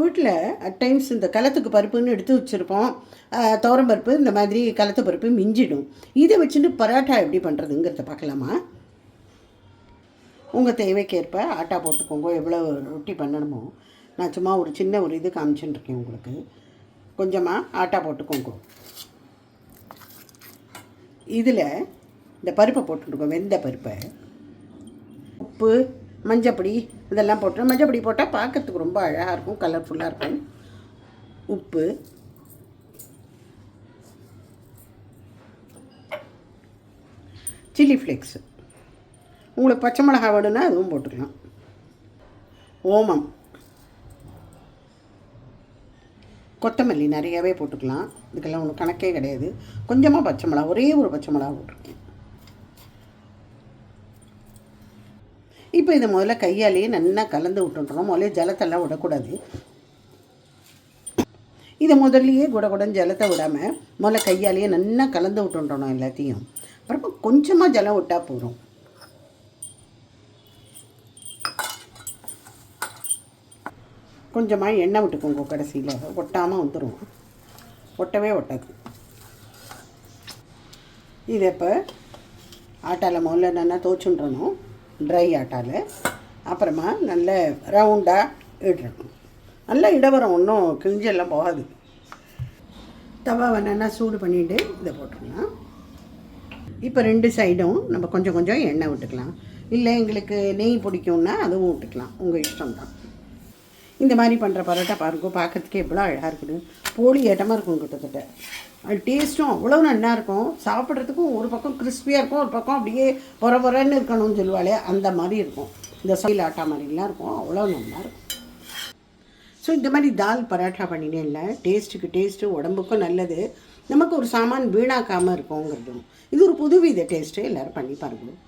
வீட்டில் at times இந்த கலத்துக்கு பருப்புன்னு எடுத்து வச்சுருப்போம். துவரம் பருப்பு இந்த மாதிரி கலத்து பருப்பு மிஞ்சிடும். இதை வச்சுட்டு பரோட்டா எப்படி பண்ணுறதுங்கிறத பார்க்கலாமா? உங்கள் தேவைக்கேற்ப ஆட்டா போட்டுக்கோங்க. எவ்வளோ ரொட்டி பண்ணணுமோ. நான் சும்மா ஒரு சின்ன ஒரு இது காமிச்சுட்டுருக்கேன் உங்களுக்கு. கொஞ்சமாக ஆட்டா போட்டுக்கோங்க. இதில் இந்த பருப்பை போட்டுருக்கோம், வெந்த பருப்பை. உப்பு, மஞ்சப்பொடி இதெல்லாம் போட்டு, மஞ்சப்பொடி போட்டால் பார்க்கறதுக்கு ரொம்ப அழகாக இருக்கும், கலர்ஃபுல்லாக இருக்கும். உப்பு, சில்லி ஃப்ளேக்ஸு, உங்களுக்கு பச்சை மிளகா வேணுன்னா அதுவும் போட்டுக்கலாம். ஓமம், கொத்தமல்லி நிறையாவே போட்டுக்கலாம். இதுக்கெல்லாம் ஒன்றும் கணக்கே கிடையாது. கொஞ்சமாக பச்சை மிளகா, ஒரே ஒரு பச்சை மிளகா போட்டிருக்கேன். இப்போ இதை முதல்ல கையாலேயே நல்லா கலந்து விட்டுன்றோம். முதல்ல ஜலத்தெல்லாம் விடக்கூடாது. இதை முதல்லையே குடகுடன் ஜலத்தை விடாமல் முதல்ல கையாலேயே நல்லா கலந்து விட்டுன்றோம் எல்லாத்தையும். அப்புறமா கொஞ்சமாக ஜலம் விட்டால் போகிறோம். கொஞ்சமாக எண்ணெய் விட்டுக்கோங்க. கடைசியில் ஒட்டாமல் வந்துடும், ஒட்டவே ஒட்டாது. இதை இப்போ ஆட்டாவில் முதல்ல நல்லா துவச்சுன்றணும், ட்ரை ஆட்டாவில். அப்புறமா நல்ல ரவுண்டாக இடணும். நல்லா இடவரம், ஒன்றும் கிழிஞ்செல்லாம் போகாது. தவாவை நல்லா சூடு பண்ணிவிட்டு இதை போட்டுக்கலாம். இப்போ 2 சைடும் நம்ம கொஞ்சம் கொஞ்சம் எண்ணெய் விட்டுக்கலாம். இல்லை எங்களுக்கு நெய் பிடிக்கும்னா அதுவும் விட்டுக்கலாம், உங்கள் இஷ்டம்தான். இந்த மாதிரி பண்ணுற பரோட்டா பாருங்க, பார்க்கறதுக்கே எவ்வளோ அழகாக இருக்குது. போலி ஏட்டமாக இருக்கும் கிட்டத்தட்ட. அது டேஸ்ட்டும் அவ்வளோ நல்லா இருக்கும். சாப்பிட்றதுக்கும் ஒரு பக்கம் கிறிஸ்பியாக இருக்கும், ஒரு பக்கம் அப்படியே பொறன்னு இருக்கணும்னு சொல்லுவாளே அந்த மாதிரி இருக்கும். இந்த சைல் ஆட்டா மாதிரிலாம் இருக்கும், அவ்வளோ நல்லா இருக்கும். ஸோ இந்த மாதிரி தால் பரோட்டா பண்ணினே இல்லை, டேஸ்ட்டுக்கு டேஸ்ட்டு, உடம்புக்கும் நல்லது, நமக்கு ஒரு சாமான் வீணாக்காமல் இருக்குங்கிறதும். இது ஒரு புதுவித டேஸ்ட்டு. எல்லோரும் பண்ணி பாருங்கள்.